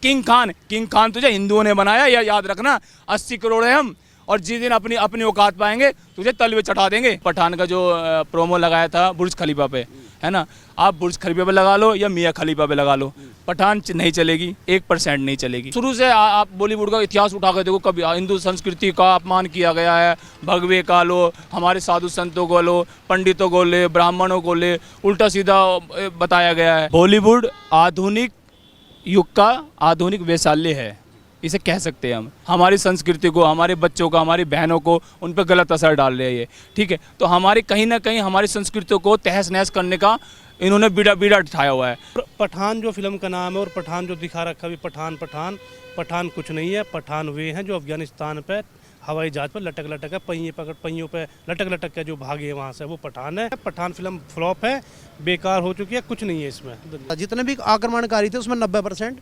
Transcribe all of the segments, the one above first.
King Khan तुझे हिंदुओं ने बनाया, या याद रखना। 80 करोड़ है हम, और जिस दिन अपनी अपनी औकात पाएंगे तुझे तलवे चढ़ा देंगे। पठान का जो प्रोमो लगाया था बुर्ज खलीफा पे, है ना, आप बुर्ज खलीफा पे लगा लो या मियाँ खलीफा पे लगा लो, पठान नहीं चलेगी, 1% नहीं चलेगी। शुरू से आप बॉलीवुड का इतिहास उठा कर देखो, कभी हिंदू संस्कृति का अपमान किया गया है, भगवे का लो, हमारे साधु संतों को लो, पंडितों को ले, ब्राह्मणों को ले, उल्टा सीधा बताया गया है। बॉलीवुड आधुनिक युग का आधुनिक वैशाल्य है, इसे कह सकते हैं हम। हमारी संस्कृति को, हमारे बच्चों को, हमारी बहनों को उन पर गलत असर डाल रहे हैं ये, ठीक है। तो हमारी कहीं ना कहीं हमारी संस्कृति को तहस नहस करने का इन्होंने बीड़ा उठाया हुआ है। पठान जो फिल्म का नाम है और पठान जो दिखा रखा है, पठान कुछ नहीं है। पठान वे हैं जो अफगानिस्तान पे हवाई जहाज पर लटक है, पहियों पे लटक के जो भागे वहाँ से, वो पठान है। पठान फिल्म फ्लॉप है, बेकार हो चुकी है, कुछ नहीं है इसमें। जितने भी आक्रमणकारी थे उसमें 90%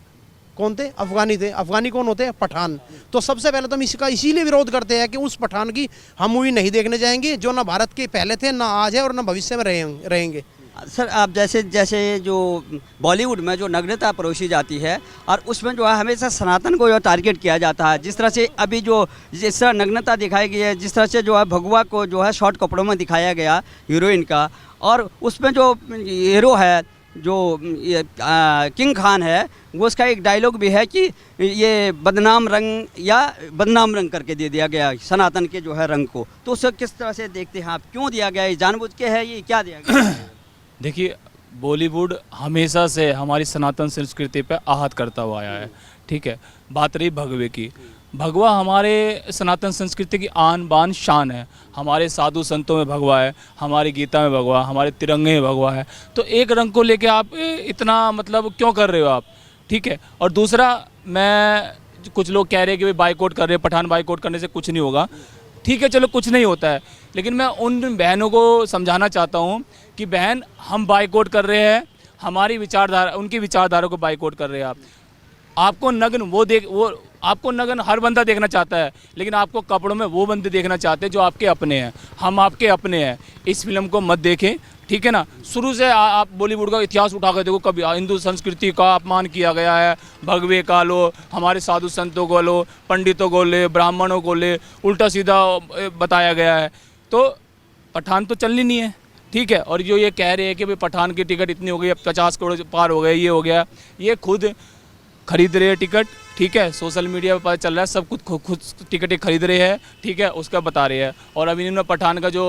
कौन थे? अफगानी थे। अफगानी कौन होते हैं? पठान। तो सबसे पहले तो हम इसका इसीलिए विरोध करते हैं कि उस पठान की हम मूवी नहीं देखने जाएंगे जो ना भारत के पहले थे, ना आज है और ना भविष्य में रहेंगे। सर, आप जैसे जो बॉलीवुड में जो नग्नता परोसी जाती है और उसमें जो है हमेशा सनातन को जो टारगेट किया जाता है, जिस तरह से अभी जिस तरह नग्नता दिखाई गई है, जिस तरह से जो है भगवा को जो है शॉर्ट कपड़ों में दिखाया गया हीरोइन का, और उसमें जो हीरो है जो किंग खान है, वो उसका एक डायलॉग भी है कि ये बदनाम रंग करके दे दिया गया सनातन के जो है रंग को। तो उसे किस तरह से देखते हैं आप? क्यों दिया गया? ये जानबूझ के है, ये क्या दिया गया? देखिए, बॉलीवुड हमेशा से हमारी सनातन संस्कृति पे आहत करता हुआ आया है, ठीक है। बात रही भगवे की, भगवा हमारे सनातन संस्कृति की आन बान शान है। हमारे साधु संतों में भगवा है, हमारी गीता में भगवा, हमारे तिरंगे में भगवा है। तो एक रंग को लेके आप इतना मतलब क्यों कर रहे हो आप, ठीक है। और दूसरा, मैं कुछ लोग कह रहे हैं कि भाई बाइकआउट कर रहे हैं, पठान बाइकआउट करने से कुछ नहीं होगा, ठीक है, चलो कुछ नहीं होता है। लेकिन मैं उन बहनों को समझाना चाहता हूँ कि बहन, हम बाइकआउट कर रहे हैं, हमारी विचारधारा, उनकी विचारधारा को बाइकआउट कर रहे हैं आप। आपको नग्न हर बंदा देखना चाहता है, लेकिन आपको कपड़ों में वो बंदे देखना चाहते हैं जो आपके अपने हैं। हम आपके अपने हैं, इस फिल्म को मत देखें, ठीक है ना। शुरू से आप बॉलीवुड का इतिहास उठा कर देखो, कभी हिंदू संस्कृति का अपमान किया गया है, भगवे का लो, हमारे साधु संतों को लो, पंडितों को ले, ब्राह्मणों को ले, उल्टा सीधा बताया गया है। तो पठान तो चलनी नहीं है, ठीक है। और जो ये कह रहे हैं कि भाई पठान की टिकट इतनी हो गई, अब 50 करोड़ पार हो गए, ये हो गया, ये खुद खरीद रहे हैं टिकट, ठीक है। सोशल मीडिया पर पता चल रहा है, सब खुद टिकटें खरीद रहे हैं, ठीक है, उसका बता रहे हैं। और अभी इन्होंने पठान का जो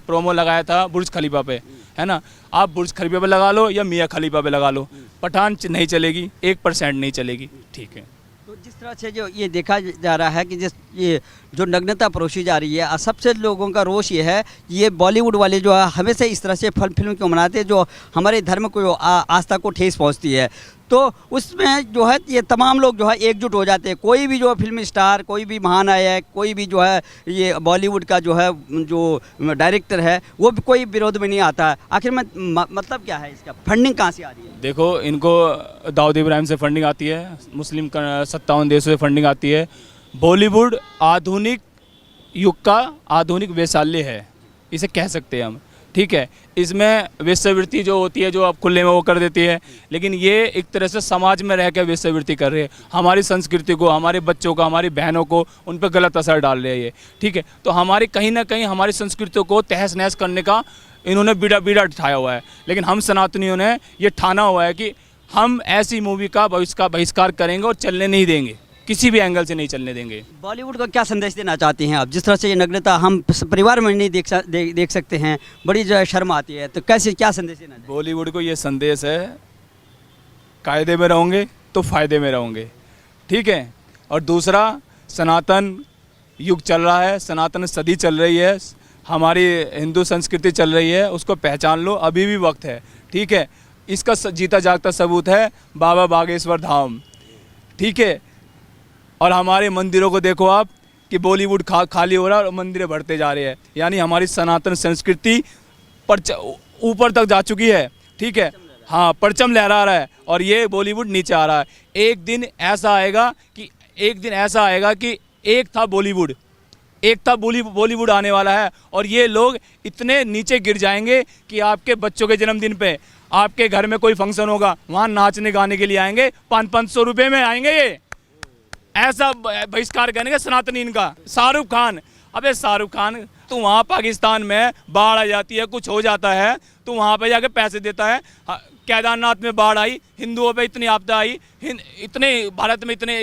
प्रोमो लगाया था बुर्ज खलीफा पे, है ना, आप बुर्ज खलीफा पे लगा लो या मियाँ खलीफा पे लगा लो, पठान नहीं चलेगी, 1% नहीं चलेगी, ठीक है। तो जिस तरह से जो ये देखा जा रहा है कि ये जो नग्नता परोसी जा रही है, सबसे लोगों का रोष ये है, ये बॉलीवुड वाले जो है हमेशा इस तरह से फिल्म क्यों बनाते हैं जो हमारे धर्म को आस्था को ठेस पहुंचती है। तो उसमें जो है ये तमाम लोग जो है एकजुट हो जाते हैं। कोई भी जो फिल्म स्टार, कोई भी महानायक, कोई भी जो है ये बॉलीवुड का जो है जो डायरेक्टर है, वो भी कोई विरोध में नहीं आता है। आखिर में मतलब क्या है इसका? फंडिंग कहाँ से आ रही है? देखो, इनको दाऊद इब्राहिम से फंडिंग आती है, मुस्लिम 57 देशों से फंडिंग आती है। बॉलीवुड आधुनिक युग का आधुनिक वैशाल्य है, इसे कह सकते हैं हम, ठीक है। इसमें वेश्यावृत्ति जो होती है, जो आप खुले में वो कर देती है, लेकिन ये एक तरह से समाज में रह कर वेश्यावृत्ति कर रहे हैं। हमारी संस्कृति को, हमारे बच्चों को, हमारी बहनों को उन पर गलत असर डाल रहे हैं ये, ठीक है। तो हमारी कहीं ना कहीं हमारी संस्कृति को तहस नहस करने का इन्होंने बीड़ा उठाया हुआ है। लेकिन हम सनातनियों ने ये ठाना हुआ है कि हम ऐसी मूवी का बहिष्कार करेंगे और चलने नहीं देंगे, किसी भी एंगल से नहीं चलने देंगे। बॉलीवुड को क्या संदेश देना चाहते हैं आप? जिस तरह से ये नग्नता हम परिवार में नहीं देख सकते हैं, बड़ी जो शर्म आती है, तो कैसे क्या संदेश देना? बॉलीवुड को ये संदेश है, कायदे में रहोगे तो फ़ायदे में रहोगे, ठीक है। और दूसरा, सनातन युग चल रहा है, सनातन सदी चल रही है, हमारी हिंदू संस्कृति चल रही है, उसको पहचान लो, अभी भी वक्त है, ठीक है। इसका जीता जागता सबूत है बाबा बागेश्वर धाम, ठीक है। और हमारे मंदिरों को देखो आप कि बॉलीवुड खाली हो रहा है और मंदिरें बढ़ते जा रहे हैं, यानी हमारी सनातन संस्कृति ऊपर तक जा चुकी है, ठीक है। हाँ, परचम लहरा रहा है और ये बॉलीवुड नीचे आ रहा है। एक दिन ऐसा आएगा कि एक था बॉलीवुड आने वाला है, और ये लोग इतने नीचे गिर जाएंगे कि आपके बच्चों के जन्मदिन पे आपके घर में कोई फंक्शन होगा, वहाँ नाचने गाने के लिए आएंगे, 500-500 रुपये में आएंगे ये, ऐसा बहिष्कार करेंगे सनातनी इनका। शाहरुख खान, अबे शाहरुख खान तो वहाँ पाकिस्तान में बाढ़ आ जाती है, कुछ हो जाता है तो वहाँ पे जाके पैसे देता है। केदारनाथ में बाढ़ आई, हिंदुओं पे इतनी आपदा आई, इतने भारत में इतने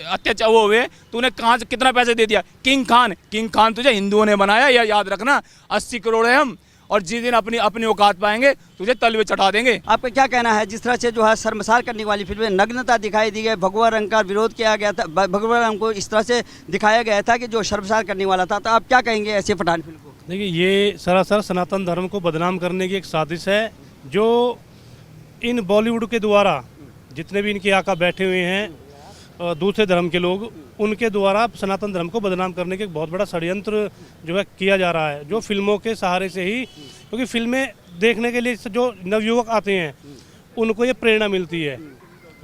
अत्याचार वो हुए, तूने कहाँ से कितना पैसे दे दिया। किंग खान तुझे हिंदुओं ने बनाया, या याद रखना, 80 करोड़ है हम, और जिस दिन अपनी औकात पाएंगे तुझे तलवे चढ़ा देंगे। आपका क्या कहना है, जिस तरह से जो है शर्मसार करने वाली फिल्में, नग्नता दिखाई दी गई, भगवा रंग का विरोध किया गया था, भगवा रंग को इस तरह से दिखाया गया था कि जो शर्मसार करने वाला था, तो आप क्या कहेंगे ऐसे पठान फिल्म को? देखिए, ये सरासर सनातन धर्म को बदनाम करने की एक साजिश है, जो इन बॉलीवुड के द्वारा जितने भी इनके आका बैठे हुए हैं दूसरे धर्म के लोग, उनके द्वारा सनातन धर्म को बदनाम करने के एक बहुत बड़ा षड्यंत्र जो है किया जा रहा है, जो फिल्मों के सहारे से ही, क्योंकि फिल्में देखने के लिए जो नवयुवक आते हैं उनको ये प्रेरणा मिलती है,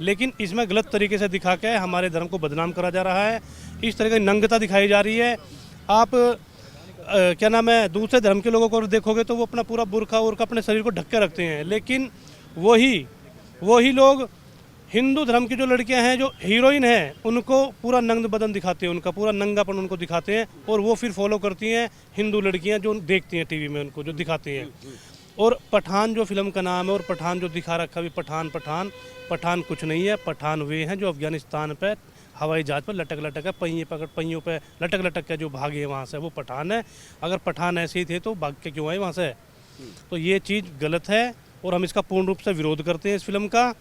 लेकिन इसमें गलत तरीके से दिखा के हमारे धर्म को बदनाम करा जा रहा है। इस तरह की नंगता दिखाई जा रही है। आप क्या नाम है, दूसरे धर्म के लोगों को देखोगे तो वो अपना पूरा बुर्का उर्का अपने शरीर को ढक के रखते हैं, लेकिन वही लोग हिंदू धर्म की जो लड़कियां हैं, जो हीरोइन हैं, उनको पूरा नंग बदन दिखाते हैं, उनका पूरा नंगापन उनको दिखाते हैं, और वो फिर फॉलो करती हैं हिंदू लड़कियां जो देखती हैं टीवी में, उनको जो दिखाती हैं। और पठान जो फिल्म का नाम है, और पठान जो दिखा रखा भी पठान कुछ नहीं है। पठान वे हैं जो अफगानिस्तान पर हवाई जहाज पर लटक है, पहियों पे लटक के जो भागे वहाँ से, वो पठान है। अगर पठान ऐसे ही थे तो भाग के क्यों आए वहाँ से? तो ये चीज़ गलत है और हम इसका पूर्ण रूप से विरोध करते हैं इस फिल्म का।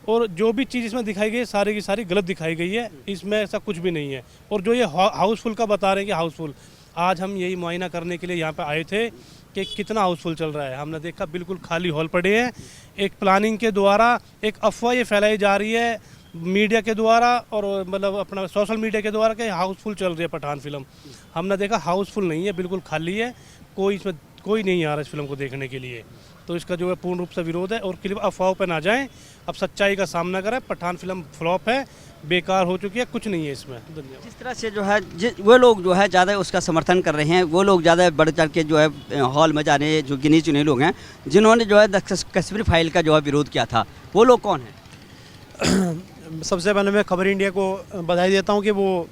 और जो भी चीज़ इसमें दिखाई गई है सारी की सारी गलत दिखाई गई है, इसमें ऐसा कुछ भी नहीं है। और जो ये हाउसफुल का बता रहे हैं कि हाउसफुल, आज हम यही मुआयना करने के लिए यहाँ पे आए थे कि कितना हाउसफुल चल रहा है। हमने देखा बिल्कुल खाली हॉल पड़े हैं। एक प्लानिंग के द्वारा एक अफवाह ये फैलाई जा रही है मीडिया के द्वारा, और मतलब अपना सोशल मीडिया के द्वारा कि हाउसफुल चल रही है पठान फिल्म। हमने देखा हाउसफुल नहीं है, बिल्कुल खाली है, इसमें कोई नहीं आ रहा इस फिल्म को देखने के लिए। तो इसका जो है पूर्ण रूप से विरोध है, और क्लिप अफवाहों पर ना जाएं, अब सच्चाई का सामना करें। पठान फिल्म फ्लॉप है, बेकार हो चुकी है, कुछ नहीं है इसमें। धन्यवाद। जिस तरह से जो है वो लोग जो है ज़्यादा उसका समर्थन कर रहे हैं, वो लोग ज़्यादा बढ़ चढ़ के जो है हॉल में जाने, जो गिने चुने लोग हैं जिन्होंने जो है कश्मीर फाइल का जो है विरोध किया था, वो लोग कौन हैं? सबसे पहले मैं खबर इंडिया को बधाई देता हूं कि वो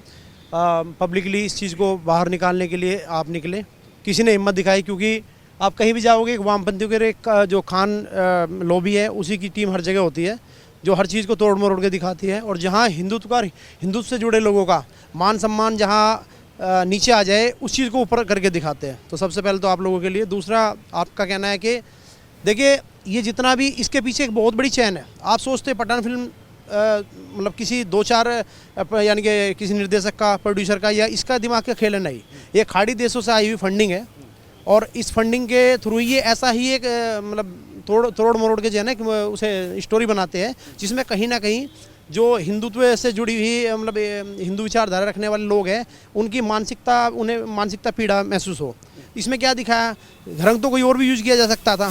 पब्लिकली इस चीज़ को बाहर निकालने के लिए आप निकले, किसी ने हिम्मत दिखाई। क्योंकि आप कहीं भी जाओगे, वामपंथियों के जो खान लॉबी है उसी की टीम हर जगह होती है, जो हर चीज़ को तोड़ मरोड़ के दिखाती है। और जहाँ हिंदुत्व से जुड़े लोगों का मान सम्मान जहाँ नीचे आ जाए, उस चीज़ को ऊपर करके दिखाते हैं। तो सबसे पहले तो आप लोगों के लिए। दूसरा, आपका कहना है कि देखिए, ये जितना भी इसके पीछे एक बहुत बड़ी चैन है। आप सोचते पठान फिल्म मतलब किसी 2-4 यानी कि किसी निर्देशक का, प्रोड्यूसर का, या इसका दिमाग का खेल है, नहीं। ये खाड़ी देशों से आई हुई फंडिंग है, और इस फंडिंग के थ्रू ये ऐसा ही एक मतलब तोड़ मरोड़ के जो है ना कि उसे स्टोरी बनाते हैं, जिसमें कहीं ना कहीं जो हिंदुत्व से जुड़ी हुई मतलब हिंदू विचारधारा रखने वाले लोग हैं, उनकी उन्हें मानसिकता पीड़ा महसूस हो। इसमें क्या दिखाया, रंग तो कोई और भी यूज किया जा सकता था।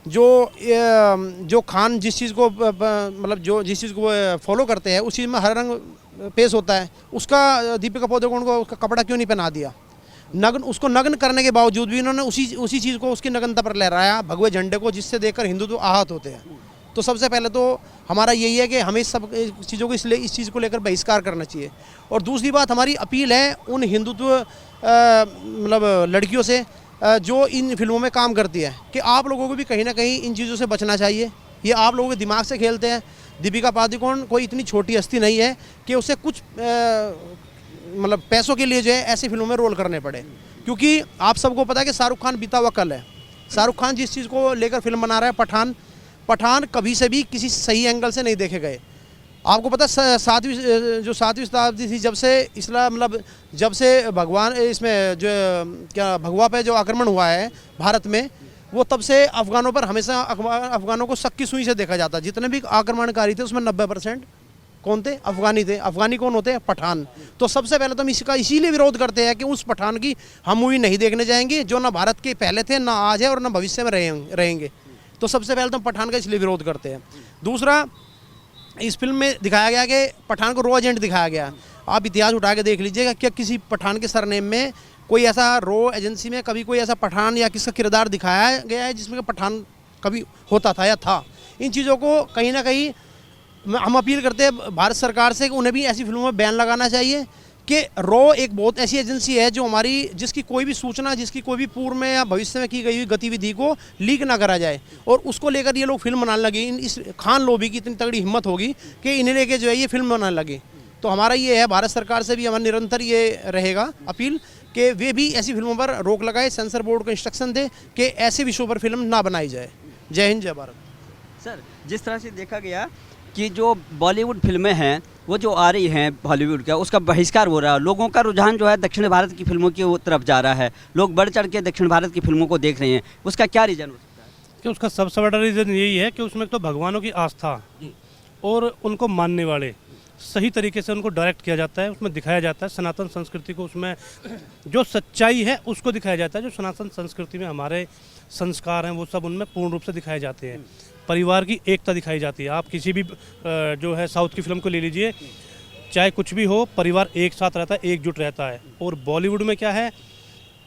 जो खान जिस चीज़ को मतलब जिस चीज़ को फॉलो करते हैं, उस चीज़ में हर रंग पेश होता है। उसका दीपिका पादुकोण को उसका कपड़ा क्यों नहीं पहना दिया? उसको नग्न करने के बावजूद भी उन्होंने उसी चीज़ को, उसकी नग्नता पर लहराया, भगवे झंडे को, जिससे देखकर हिंदू तो आहत होते हैं। तो सबसे पहले तो हमारा यही है कि हमें सब चीज़ों को इस चीज़ को लेकर बहिष्कार करना चाहिए। और दूसरी बात, हमारी अपील है उन हिंदुत्व मतलब लड़कियों से जो इन फिल्मों में काम करती है, कि आप लोगों को भी कहीं ना कहीं इन चीज़ों से बचना चाहिए। ये आप लोगों के दिमाग से खेलते हैं। दीपिका पादुकोण कोई इतनी छोटी हस्ती नहीं है कि उसे कुछ मतलब पैसों के लिए जो है ऐसी फिल्मों में रोल करने पड़े। क्योंकि आप सबको पता है कि शाहरुख खान बीता हुआ कल है। शाहरुख खान जिस चीज़ को लेकर फिल्म बना रहा है, पठान कभी से भी किसी सही एंगल से नहीं देखे गए। आपको पता है 7वीं शताब्दी थी, जब से इस्लाम मतलब जब से भगवान इसमें जो क्या भगवा पे जो आक्रमण हुआ है भारत में, वो तब से अफगानों पर हमेशा अफगानों को सक्की सुई से देखा जाता। जितने भी आक्रमणकारी थे उसमें 90% कौन थे? अफगानी थे। अफगानी कौन होते हैं? पठान। तो सबसे पहले तो हम इसका इसीलिए विरोध करते हैं कि उस पठान की हम मूवी नहीं देखने जाएंगे, जो ना भारत के पहले थे, ना आज है, और ना भविष्य में रहेंगे। तो सबसे पहले तो हम पठान का इसलिए विरोध करते हैं। दूसरा, इस फिल्म में दिखाया गया कि पठान को रॉ एजेंट दिखाया गया। आप इतिहास उठा के देख लीजिएगा, क्या किसी पठान के सरनेम में कोई ऐसा रॉ एजेंसी में कभी कोई ऐसा पठान या किसका किरदार दिखाया गया है जिसमें पठान कभी होता था या था। इन चीज़ों को कहीं ना कहीं हम अपील करते हैं भारत सरकार से कि उन्हें भी ऐसी फिल्मों में बैन लगाना चाहिए कि रॉ एक बहुत ऐसी एजेंसी है जो हमारी जिसकी कोई भी सूचना, जिसकी कोई भी पूर्व में या भविष्य में की गई हुई गतिविधि को लीक ना करा जाए, और उसको लेकर ये लोग फिल्म बनाने लगे। इस खान लोबी की इतनी तगड़ी हिम्मत होगी कि इन्हें लेके जो है ये फिल्म बनाने लगे। तो हमारा ये है, भारत सरकार से भी हमारा निरंतर ये रहेगा अपील कि वे भी ऐसी फिल्मों पर रोक लगाए, सेंसर बोर्ड को इंस्ट्रक्शन दे कि ऐसे विषयों पर फिल्म ना बनाई जाए। जय हिंद, जय भारत। सर, जिस तरह से देखा गया कि जो बॉलीवुड फिल्में हैं वो जो आ रही हैं हॉलीवुड का, उसका बहिष्कार हो रहा है, लोगों का रुझान जो है दक्षिण भारत की फिल्मों की तरफ जा रहा है, लोग बढ़ चढ़ के दक्षिण भारत की फिल्मों को देख रहे हैं, उसका क्या रीज़न हो सकता है? कि उसका सबसे बड़ा रीज़न यही है कि उसमें तो भगवानों की आस्था और उनको मानने वाले सही तरीके से उनको डायरेक्ट किया जाता है, उसमें दिखाया जाता है सनातन संस्कृति को, उसमें जो सच्चाई है उसको दिखाया जाता है, जो सनातन संस्कृति में हमारे संस्कार हैं वो सब उनमें पूर्ण रूप से दिखाए जाते हैं। परिवार की एकता दिखाई जाती है। आप किसी भी जो है साउथ की फिल्म को ले लीजिए, चाहे कुछ भी हो, परिवार एक साथ रहता है, एकजुट रहता है। और बॉलीवुड में क्या है,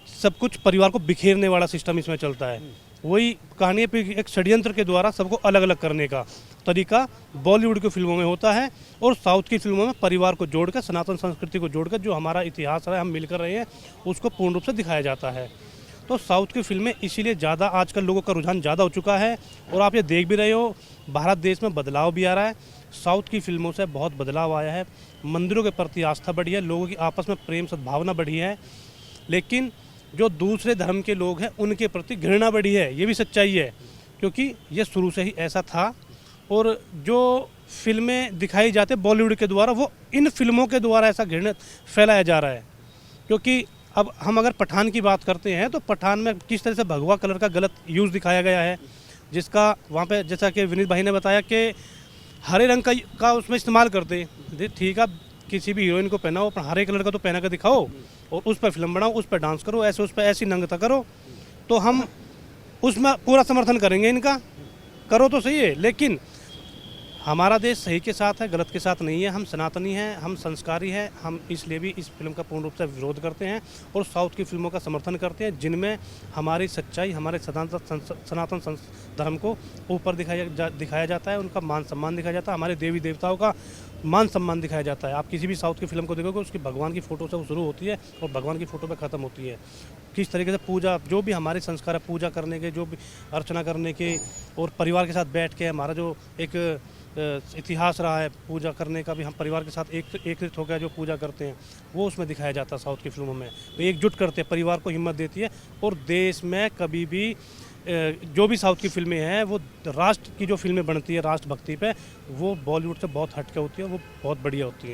सब कुछ परिवार को बिखेरने वाला सिस्टम इसमें चलता है। वही कहानी पे एक षड्यंत्र के द्वारा सबको अलग अलग करने का तरीका बॉलीवुड की फिल्मों में होता है, और साउथ की फिल्मों में परिवार को जोड़कर, सनातन संस्कृति को जोड़कर, जो हमारा इतिहास है हम मिलकर रहे हैं, उसको पूर्ण रूप से दिखाया जाता है। तो साउथ की फिल्में इसीलिए ज़्यादा आजकल लोगों का रुझान ज़्यादा हो चुका है। और आप ये देख भी रहे हो, भारत देश में बदलाव भी आ रहा है। साउथ की फिल्मों से बहुत बदलाव आया है, मंदिरों के प्रति आस्था बढ़ी है, लोगों की आपस में प्रेम सद्भावना बढ़ी है। लेकिन जो दूसरे धर्म के लोग हैं उनके प्रति घृणा बढ़ी है, ये भी सच्चाई है, क्योंकि ये शुरू से ही ऐसा था। और जो फिल्में दिखाई जाती है बॉलीवुड के द्वारा, वो इन फिल्मों के द्वारा ऐसा घृणा फैलाया जा रहा है। क्योंकि अब हम अगर पठान की बात करते हैं तो पठान में किस तरह से भगवा कलर का गलत यूज़ दिखाया गया है, जिसका वहाँ पे जैसा कि विनीत भाई ने बताया कि हरे रंग का उसमें इस्तेमाल करते हैं। ठीक है, किसी भी हीरोइन को पहनाओ, पर हरे कलर का तो पहना कर दिखाओ और उस पर फिल्म बनाओ, उस पर डांस करो, ऐसे उस पर ऐसी नंगता करो, तो हम उसमें पूरा समर्थन करेंगे इनका। करो तो सही है, लेकिन हमारा देश सही के साथ है, गलत के साथ नहीं है। हम सनातनी हैं, हम संस्कारी हैं, हम इसलिए भी इस फिल्म का पूर्ण रूप से विरोध करते हैं और साउथ की फिल्मों का समर्थन करते हैं, जिनमें हमारी सच्चाई, हमारे सनातन धर्म को ऊपर दिखाया जाता है, उनका मान सम्मान दिखाया जाता है, हमारे देवी देवताओं का मान सम्मान दिखाया जाता है। आप किसी भी साउथ की फिल्म को देखोगे, उसकी भगवान की फ़ोटो से वो शुरू होती है और भगवान की फ़ोटो पे ख़त्म होती है। किस तरीके से पूजा, जो भी हमारे संस्कार है पूजा करने के, जो भी अर्चना करने के, और परिवार के साथ बैठ के हमारा जो एक इतिहास रहा है पूजा करने का भी, हम परिवार के साथ एकत्रित होकर जो पूजा करते हैं, वो उसमें दिखाया जाता है साउथ की फिल्मों में। वो एकजुट करते हैं, परिवार को हिम्मत देती है। और देश में कभी भी जो भी साउथ की फिल्में हैं, वो राष्ट्र की जो फिल्में बनती है राष्ट्रभक्ति पे, वो बॉलीवुड से बहुत हटके होती है, वो बहुत बढ़िया होती है।